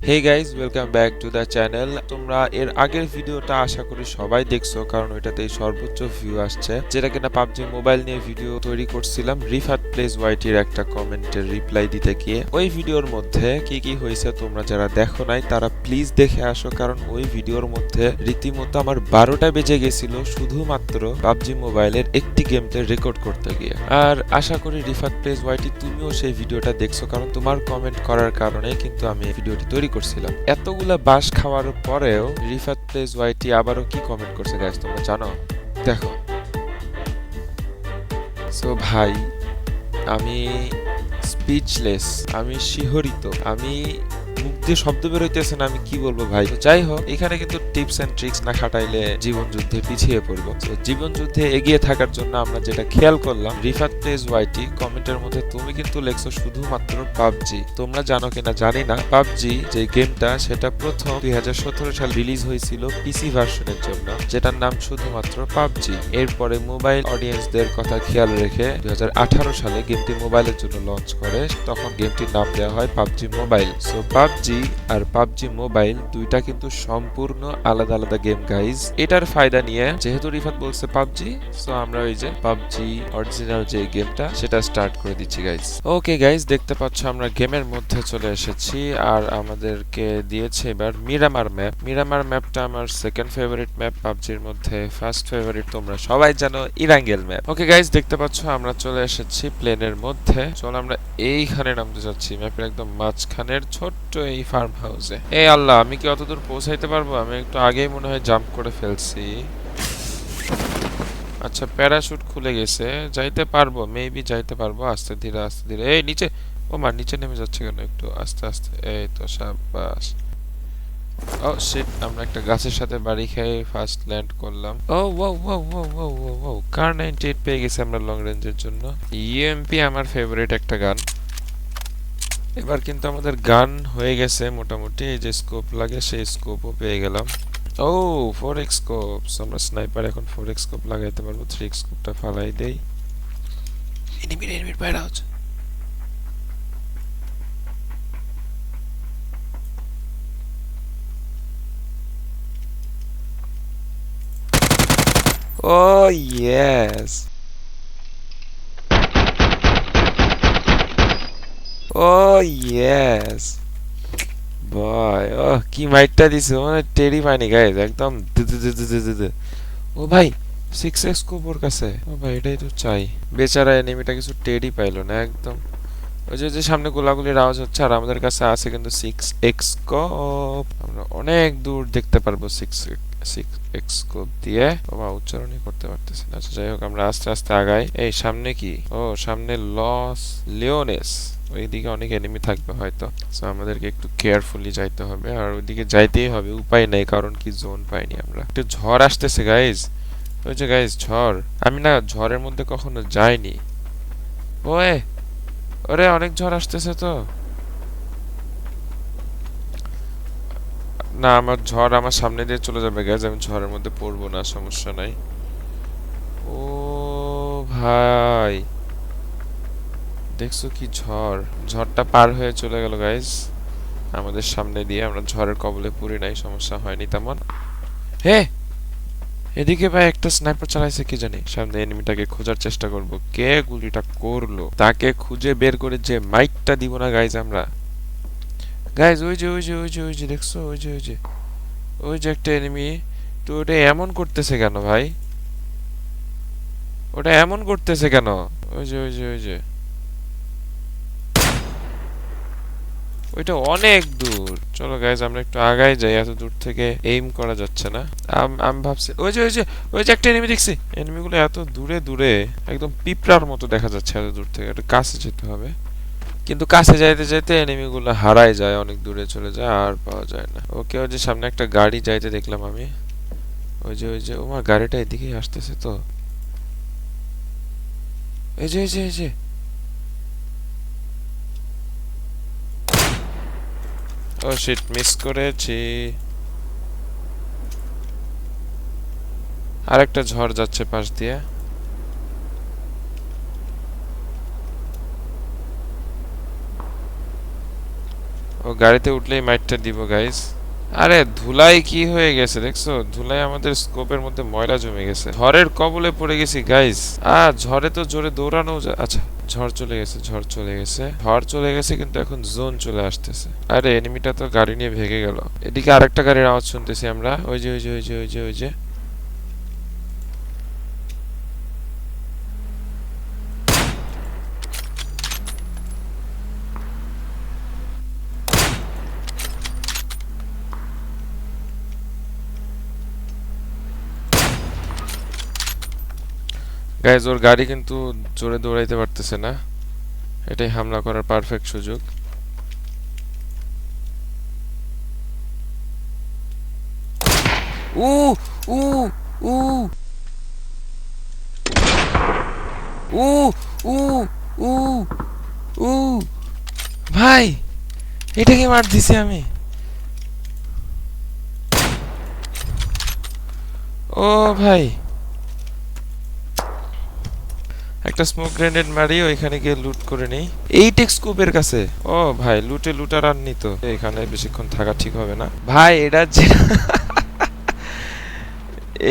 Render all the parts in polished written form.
Hey guys, welcome back to the channel. তোমরা এর আগের ভিডিওটা আশা করি সবাই দেখছো, কারণ ওইটাতেই সর্বোচ্চ ভিউ আসছে, যেটা কিনা পাবজি মোবাইল নিয়ে ভিডিও তৈরি করছিলাম রিফাত প্লেস ওয়াইটির একটা কমেন্টের রিপ্লাই দিতে গিয়ে। ওই ভিডিওর মধ্যে কি কি হয়েছে তোমরা যারা দেখো নাই তারা প্লিজ দেখে আসো, কারণ ওই ভিডিওর মধ্যে রীতিমতো আমার 12টা বেজে গেছিল শুধুমাত্র পাবজি মোবাইলের একটি গেমতে রেকর্ড করতে গিয়ে। আর আশা করি রিফাত প্লেস ওয়াইটি তুমিও সেই ভিডিওটা দেখছো, কারণ তোমার কমেন্ট করার কারণে কিন্তু আমি এই ভিডিওটি তৈরি করছিলাম। এতগুলা বাস খাওয়ার পরেও রিফাত প্লেস ওয়াইটি আবারও কি কমেন্ট করছে গাইস তোমরা জানো? দেখো। সো ভাই, আমি স্পিচলেস, আমি শিহরিত, আমি মুখ দিয়ে শব্দ বেরোইতেছে না, আমি কি বলবো ভাই। তো যাই হোক, এখানে কিন্তু টিপস এন্ড ট্রিক্স না খাটাইলে জীবন যুদ্ধে পিছিয়ে পড়বো। তো জীবন যুদ্ধে এগিয়ে থাকার জন্য আমরা যেটা খেয়াল করলাম, রিফাত প্লেস ওয়াইটি কমেন্টের মধ্যে তুমি কিন্তু লেখছো শুধুমাত্র পাবজি। তোমরা জানো কিনা জানি না, পাবজি যে গেমটা সেটা প্রথম 2017 সাল রিলিজ হয়েছিল পিসি ভার্সনের জন্য, যেটার নাম শুধুমাত্র পাবজি। এরপরে মোবাইল অডিয়েন্সদের কথা খেয়াল রেখে 2018 সালে গেমটি মোবাইলের জন্য লঞ্চ করে, তখন গেমটির নাম দেওয়া হয় পাবজি মোবাইল। সো পাবজি আর পাবজি মোবাইল দুইটা কিন্তু সম্পূর্ণ আলাদা আলাদা গেম গাইজ। এটার ফায়দা নিয়ে যেহেতু রিফাত বলছে পাবজি, সো আমরা ওই যে পাবজি অরিজিনাল যে গেমটা সেটা স্টার্ট করে দিচ্ছি গাইজ। ওকে গাইজ, দেখতে পাচ্ছ আমরা গেমের মধ্যে চলে এসেছি, আর আমাদেরকে দিয়েছে এবার মিরামার ম্যাপ। মিরামার ম্যাপটা আমার সেকেন্ড ফেভারিট ম্যাপ পাবজির মধ্যে। ফার্স্ট ফেভারিট তোমরা সবাই জানো ইরাঙ্গেল ম্যাপ। ওকে গাইজ, দেখতে পাচ্ছ আমরা চলে এসেছি প্লেনের মধ্যে। চলো আমরা এইখানে নামতে যাচ্ছি, ম্যাপের একদম মাঝখানের ছোট্ট এই ফার্ম হাউসে। এই আল্লাহ, আমি কি অত দূর পৌঁছাইতে পারবো? আমি একটু আগেই মনে হয় জাম্প করে ফেলছি। আচ্ছা, প্যারাশুট খুলে গেছে, যাইতে পারবো, মেবি যাইতে পারবো। আস্তে ধীরে আস্তে ধীরে। এই নিচে, ও মা, নিচে নেমে যাচ্ছে কেন? একটু আস্তে আস্তে। এই তো, সাবাস। ও শিট, আমরা একটা গাছের সাথে বাড়ি খেয়ে ফার্স্ট ল্যান্ড করলাম। ও wow wow wow wow wow wow, কার 98 পেয়ে গেছে আমরা লং রেঞ্জের জন্য। ইউএমপি আমার ফেভারিট একটা গান। এবার কিন্তু আমাদের গান হয়ে গেছে মোটামুটি। এই যে স্কোপ লাগে সেই স্কোপও পেয়ে গেলাম। ও 4x স্কোপ, আমরা স্নাইপার এখন 4x স্কোপ লাগাইতে পারবো। 3x স্কোপটা ফালাই দেই। এনিমির বাইরে হচ্ছে। ও ইয়েস, ও ইয়েস বয়। ও কি মাইটটা দিছে, মানে টেরি পাইনি গাইজ, একদম দু দু দু দু দু দু দু। ও ভাই, 6x স্কোপ ওর কাছে। ও ভাই, এটাই তো চাই। বেচারা এনিমিটা কিছু টেরি পাইলো না একদম। ওই যে সামনে গোলাগুলির আওয়াজ হচ্ছে, আর আমাদের কাছে আছে কিন্তু 6x স্কোপ। আমরা অনেক দূর দেখতে পারবো 6x স্কোপ দিয়ে। বাবা, উচ্চারণই করতে পারতেছি না। আচ্ছা যাই হোক, আমরা আস্তে আস্তে আগাই। এই সামনে কি? ও সামনে লস লিওনেস। ওইদিকে অনেক এনিমি থাকবে হয়তো, সো আমাদেরকে একটু কেয়ারফুলি যাইতে হবে। আর ওইদিকে যাইতেই হবে, উপায় নাই, কারণ কি জোন পাইনি আমরা। একটু ঝড় আসতেছে গাইজ। ওই যে গাইজ ঝড়, আমি না ঝড়ের মধ্যে কখনো যাইনি। ওয়ে, ওরে অনেক ঝড় আসতেছে তো। না, আমার ঝড় আমার সামনে দিয়ে চলে যাবে গাইজ, আমি ঝড়ের মধ্যে পড়বো না, সমস্যা নাই। ও ভাই, দেখছো কি ঝড়? ঝড়টা পার হয়ে চলে গেল গাইজ আমাদের সামনে দিয়ে। আমরা ঝড়ের কবলে পড়ি নাই, সমস্যা হয়নি তেমন। হে, এদিকে ভাই একটা স্নাইপার চালাইছে, কি জানি। সামনে এনিমিটাকে খোঁজার চেষ্টা করব, কে গুলিটা করলো তাকে খুঁজে বের করে যে মাইকটা দিব না গাইজ আমরা। গাইজ ওই যে ওই যে ওই যে ওই যে দেখছো, ওই যে ওই যে ওই যে একটা এনিমি। তো ওটা এমন করতেছে কেন ভাই? ওটা এমন করতেছে কেন? ওই যে ওই যে ওই যে ওইটা অনেক দূর। চলো গাইজ, আমরা একটু আগাই যাই, এত দূর থেকে এইম করা যাচ্ছে না। আমি ভাবছি ওই যে ওই যে ওই যে একটা এনিমি দেখছি। এনিমিগুলো এত দূরে দূরে, একদম পিঁপড়ার মতো দেখা যাচ্ছে এত দূর থেকে। একটু কাছে যেতে হবে, কিন্তু কাছে যাইতে যাইতে এনিমিগুলো হারায় যায়, অনেক দূরে চলে যায়, আর পাওয়া যায় না। ওকে, ওই যে সামনে একটা গাড়ি যাইতে দেখলাম আমি। ওই যে আমার গাড়িটা এদিকেই আসতেছে তো। এই যে ও শিট, মিস করেছি। আরেকটা ঝড় যাচ্ছে পাশ দিয়ে। ও গাড়িতে উঠলেই মাইটটা দিব গাইস। আরে ধুলাই কি হয়ে গেছে দেখছো? ধুলাই আমাদের স্কোপের মধ্যে ময়লা জমে গেছে। ঝড়ের কবলে পড়ে গেছি গাইস। ঝড়ে তো জোরে দৌড়ানো আচ্ছা, ঝড় চলে গেছে, ঝড় চলে গেছে, ঝড় চলে গেছে, কিন্তু এখন জোন চলে আসতেছে। আরে এনিমিটা তো গাড়ি নিয়ে ভেগে গেল। এদিকে আরেকটা গাড়ির আওয়াজ শুনতেছি আমরা। ওই যে ওই যে ওই যে ওই যে ওই যে গাইজ, ওর গাড়ি কিন্তু জোরে দৌড়াইতে পারতেছে না। এটাই হামলা করার পারফেক্ট সুযোগ। উ উ উ উ উ উ উ ভাই, এটাকে মার দিছি আমি। ও ভাই, একটা স্মোক গ্রেনেড মারি, ওইখানে গিয়ে লুট করে নেই। এই টেক্সকোপের কাছে। ও ভাই, লুটে লুটার আর নিত, এখানে বেশিক্ষণ থাকা ঠিক হবে না ভাই। এটা যে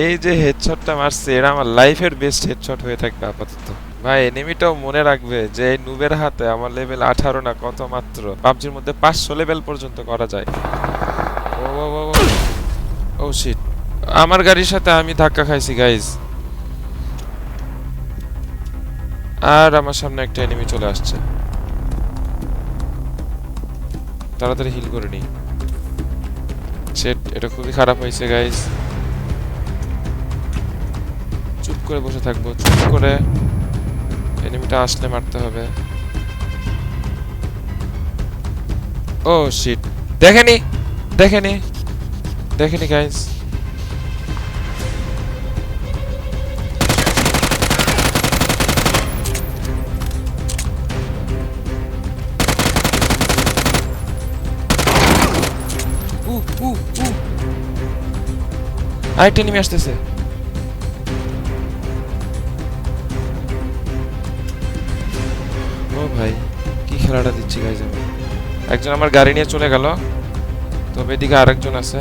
এই যে হেডশটটা মারছে, এটা আমার লাইফের বেস্ট হেডশট হয়ে থাকবে আপাতত। ভাই এনিমিটাও মনে রাখবে যে এই নুবের হাতে আমার লেভেল 18 না কত মাত্র। পাবজির মধ্যে 500 লেভেল পর্যন্ত করা যায়। ও ও ও ও শিট, আমার গাড়ির সাথে আমি ধাক্কা খাইছি গাইজ। আর আমার সামনে একটা এনিমি চলে আসছে। তাড়াতাড়ি হিল করে নি। সেট, এটা খুবই খারাপ হয়েছে গাইজ। চুপ করে বসে থাকবো, চুপ করে। এনিমিটা আসলে মারতে হবে। ও শিট, দেখেনি দেখেনি দেখেনি গাইজ। আরেকটা এনিমি আসতেছে। ও ভাই, কি খেলাটা দিচ্ছি গাইজ আমি। একজন আমার গাড়ি নিয়ে চলে গেল, তবে এদিকে আরেকজন আছে।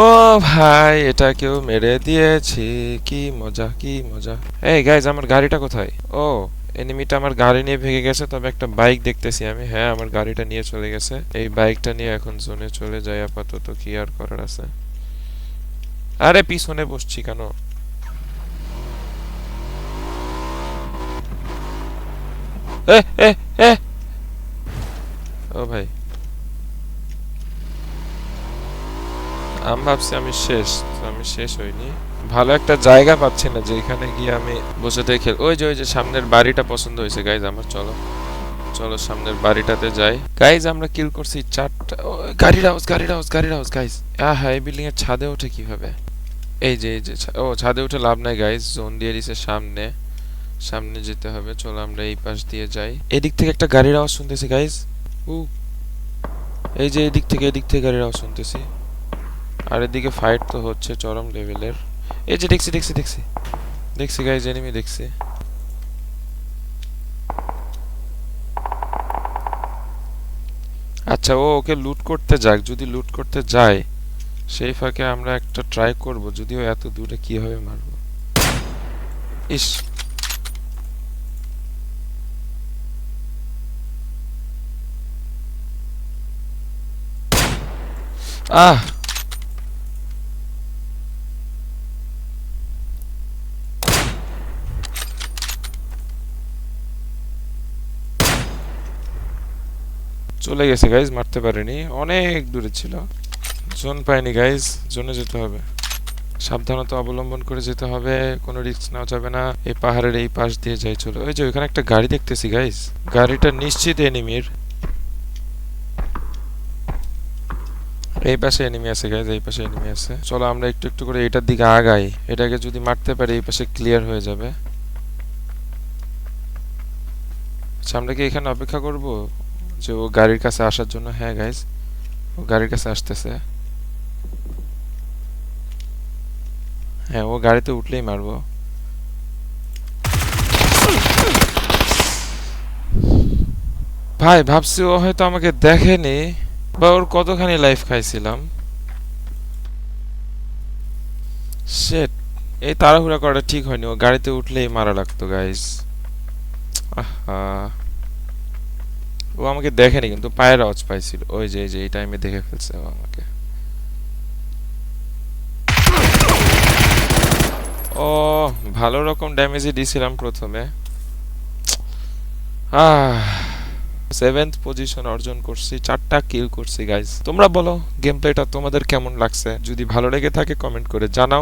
ও ভাই, এটা কেউ মেরে দিয়েছি। কি মজা, কি মজা। এই গাইজ, আমার গাড়িটা কোথায়? ও, এনিমিটা আমার গাড়ি নিয়ে ভেগে গেছে, তবে একটা বাইক দেখতেছি আমি। হ্যাঁ, আমার গাড়িটা নিয়ে চলে গেছে। এই বাইকটা নিয়ে এখন জোনে চলে যাই আপাতত, কি আর করার আছে। আরে পিছনে বসছি কেন? এ এ এ ও ভাই, আমি ভাবছি আমি শেষ, তো আমি শেষ হইনি। ভালো একটা জায়গা পাচ্ছি না যেখানে গিয়ে আমি বসে থেকে খেল। ওই যে ওই যে সামনের বাড়িটা পছন্দ হয়েছে গাইজ আমার। চলো চলো সামনের বাড়িটাতে যাই গাইজ। আমরা কিল করছি 4টা। গাড়ির আওয়াজ, গাড়ির আওয়াজ, গাড়ির আওয়াজ গাইজ। হ্যাঁ, এই বিল্ডিং এর ছাদে ওঠে কিভাবে? এই যে ও, ছাদে উঠে লাভ নাই গাইজ, জোন দিয়ে দিছে সামনে। সামনে যেতে হবে, চলো আমরা এই পাশ দিয়ে যাই। এদিক থেকে একটা গাড়ির আওয়াজ শুনতেছি গাইজ। উ এই যে এদিক থেকে গাড়ির আওয়াজ শুনতেছি। আর এদিকে ফাইট তো হচ্ছে চরম লেভেলের। এই যে দেখছি দেখছি দেখছি দেখছি গাইজ, এনিমি দেখছি। আচ্ছা, ও ওকে লুট করতে যাক। যদি লুট করতে যায়, সেই ফাঁকে আমরা একটা ট্রাই করব, যদিও এত দূরে কিভাবে মারবো। ইস, আহ চলে গেছে গাইজ, মারতে পারিনি, অনেক দূরে ছিল। জোন পাইনি গাইজ, জোনে যেতে হবে। সাবধানতা অবলম্বন করে যেতে হবে, কোনো রিস্ক নেওয়া যাবে না। এই পাহাড়ের এই পাশ দিয়ে যাই চলো। ওই যে ওইখানে একটা গাড়ি দেখতেছি গাইজ, গাড়িটা নিশ্চিত এনিমির। এই পাশে এনিমি আছে গাইজ, এই পাশে এনিমি আছে। চলো আমরা একটু একটু করে এটার দিকে আগাই। এটাকে যদি মারতে পারি, এই পাশে ক্লিয়ার হয়ে যাবে। আচ্ছা, আমরা কি এখানে অপেক্ষা করব যে ও গাড়ির কাছে আসার জন্য? হ্যাঁ গাইজ, ও গাড়ির কাছে আসতেছে। হ্যাঁ, ও গাড়িতে উঠলেই মারবো। ভাই ভাবছি ও হয়তো আমাকে দেখেনি, বা ওর কতখানি লাইফ খাইছিলাম। শিট, এই তাড়াহুড়া করাটা ঠিক হয়নি, ও গাড়িতে উঠলেই মারা লাগতো গাইস। আহা, ও আমাকে দেখেনি কিন্তু পায়ের আওয়াজ পাইছিল, ওই যে এই টাইমে দেখে ফেলছে ও আমাকে। ও, ভালো রকম ড্যামেজই দিছিলাম প্রথমে। আহ, 7th পজিশন অর্জন করছি, 4টা কিল করছি গাইস। তোমরা বলো গেম প্লেটা তোমাদের কেমন লাগছে? যদি ভালো লেগে থাকে কমেন্ট করে জানাও।